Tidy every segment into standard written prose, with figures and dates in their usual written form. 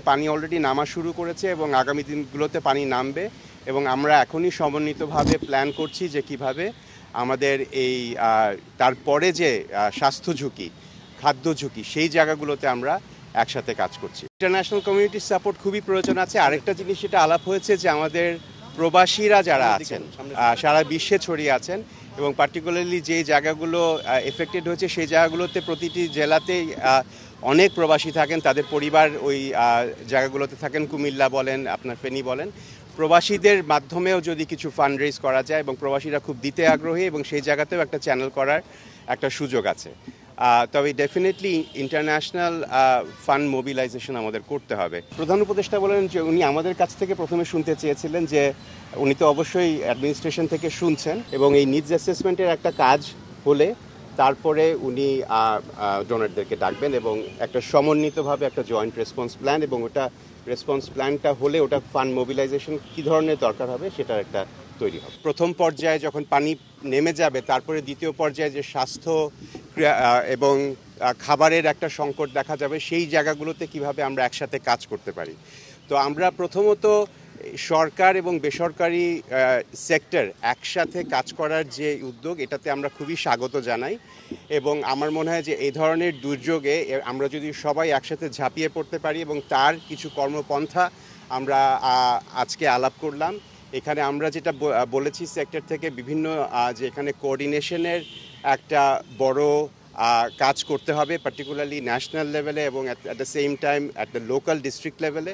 পানি অলরেডি নামা শুরু করেছে এবং আগামী দিনগুলোতে পানি নামবে এবং আমরা এখনই সমন্বিতভাবে প্ল্যান করছি যে কিভাবে আমাদের এই তারপরে যে স্বাস্থ্য ঝুঁকি, খাদ্য ঝুঁকি, সেই জায়গাগুলোতে আমরা একসাথে কাজ করছি। ইন্টারন্যাশনাল কমিউনিটির সাপোর্ট খুবই প্রয়োজন আছে। আরেকটা জিনিস যেটা আলাপ হয়েছে যে আমাদের প্রবাসীরা যারা আছেন সারা বিশ্বে ছড়িয়ে আছেন এবং পার্টিকুলারলি যে জায়গাগুলো এফেক্টেড হয়েছে সেই জায়গাগুলোতে প্রতিটি জেলাতেই অনেক প্রবাসী থাকেন, তাদের পরিবার ওই জায়গাগুলোতে থাকেন, কুমিল্লা বলেন, আপনার ফেনী বলেন। প্রবাসীদের মাধ্যমেও যদি কিছু ফান্ড রেজ করা যায় এবং প্রবাসীরা খুব দিতে আগ্রহী এবং সেই জায়গাতেও একটা চ্যানেল করার একটা সুযোগ আছে। তবে ডেফিনেটলি ইন্টারন্যাশনাল ফান্ড মোবিলাইজেশন আমাদের করতে হবে। প্রধান উপদেষ্টা বলেন যে উনি আমাদের কাছ থেকে প্রথমে শুনতে চেয়েছিলেন যে উনি তো অবশ্যই অ্যাডমিনিস্ট্রেশন থেকে শুনছেন এবং এই নিডস অ্যাসেসমেন্টের একটা কাজ হলে তারপরে উনি ডোনারদেরকে ডাকবেন এবং একটা সমন্বিতভাবে একটা জয়েন্ট রেসপন্স প্ল্যান এবং ওটা রেসপন্স প্ল্যানটা হলে ওটা ফান্ড মোবিলাইজেশন কী ধরনের দরকার হবে সেটার একটা তৈরি হবে। প্রথম পর্যায়ে যখন পানি নেমে যাবে তারপরে দ্বিতীয় পর্যায়ে যে স্বাস্থ্য এবং খাবারের একটা সংকট দেখা যাবে সেই জায়গাগুলোতে কিভাবে আমরা একসাথে কাজ করতে পারি। তো আমরা প্রথমত সরকার এবং বেসরকারি সেক্টর একসাথে কাজ করার যে উদ্যোগ, এটাতে আমরা খুবই স্বাগত জানাই এবং আমার মনে হয় যে এই ধরনের দুর্যোগে আমরা যদি সবাই একসাথে ঝাঁপিয়ে পড়তে পারি এবং তার কিছু কর্মপন্থা আমরা আজকে আলাপ করলাম। এখানে আমরা যেটা বলেছি সেক্টর থেকে বিভিন্ন যে এখানে কোঅর্ডিনেশনের একটা বড় কাজ করতে হবে, পার্টিকুলারলি ন্যাশনাল লেভেলে এবং at the same time at the local district লেভেলে,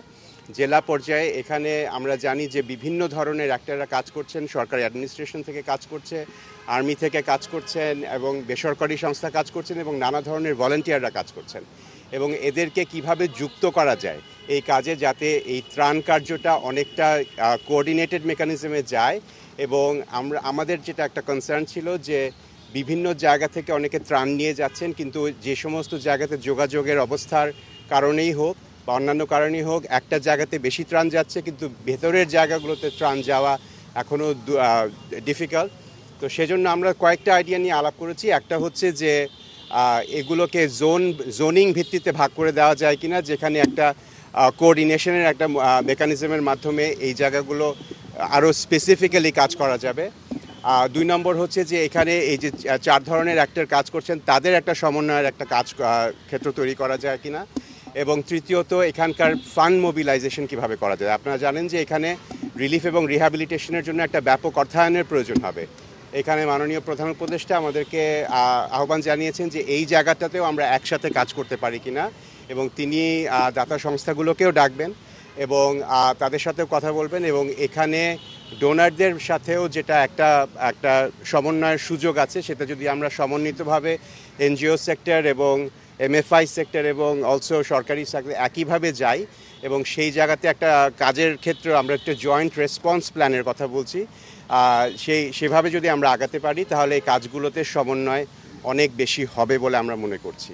জেলা পর্যায়ে। এখানে আমরা জানি যে বিভিন্ন ধরনের অ্যাক্টররা কাজ করছেন, সরকারি অ্যাডমিনিস্ট্রেশন থেকে কাজ করছে, আর্মি থেকে কাজ করছেন এবং বেসরকারি সংস্থা কাজ করছেন এবং নানা ধরনের ভলান্টিয়াররা কাজ করছেন এবং এদেরকে কিভাবে যুক্ত করা যায় এই কাজে, যাতে এই ত্রাণ কার্যটা অনেকটা কোঅর্ডিনেটেড মেকানিজমে যায়। এবং আমাদের যেটা একটা কনসার্ন ছিল যে বিভিন্ন জায়গা থেকে অনেকে ত্রাণ নিয়ে যাচ্ছেন, কিন্তু যে সমস্ত জায়গাতে যোগাযোগের অবস্থার কারণেই হোক বা অন্যান্য কারণেই হোক একটা জায়গাতে বেশি ত্রাণ যাচ্ছে কিন্তু ভেতরের জায়গাগুলোতে ত্রাণ যাওয়া এখনও ডিফিকাল্ট। তো সেজন্য আমরা কয়েকটা আইডিয়া নিয়ে আলাপ করেছি। একটা হচ্ছে যে এগুলোকে জোনিং ভিত্তিতে ভাগ করে দেওয়া যায় কিনা, যেখানে একটা কোঅর্ডিনেশনের একটা মেকানিজমের মাধ্যমে এই জায়গাগুলো আরও স্পেসিফিক্যালি কাজ করা যাবে। 2 নম্বর হচ্ছে যে এখানে এই যে 4 ধরনের অ্যাক্টর কাজ করছেন তাদের একটা সমন্বয়ের একটা কাজ ক্ষেত্র তৈরি করা যায় কিনা, এবং তৃতীয়ত এখানকার ফান্ড মোবিলাইজেশন কিভাবে করা যায়। আপনারা জানেন যে এখানে রিলিফ এবং রিহ্যাবিলিটেশনের জন্য একটা ব্যাপক অর্থায়নের প্রয়োজন হবে। এখানে মাননীয় প্রধান উপদেষ্টা আমাদেরকে আহ্বান জানিয়েছেন যে এই জায়গাটাতেও আমরা একসাথে কাজ করতে পারি কিনা, এবং তিনি দাতা সংস্থাগুলোকেও ডাকবেন এবং তাদের সাথেও কথা বলবেন এবং এখানে ডোনারদের সাথেও যেটা একটা সমন্বয়ের সুযোগ আছে সেটা যদি আমরা সমন্বিতভাবে এনজিও সেক্টর এবং এমএফআই সেক্টর এবং অলসো সরকারি সেক্টর একইভাবে যাই এবং সেই জায়গাতে একটা কাজের ক্ষেত্রে আমরা একটা জয়েন্ট রেসপন্স প্ল্যানের কথা বলছি, সেভাবে যদি আমরা আগাতে পারি তাহলে এই কাজগুলোতে সমন্বয় অনেক বেশি হবে বলে আমরা মনে করছি।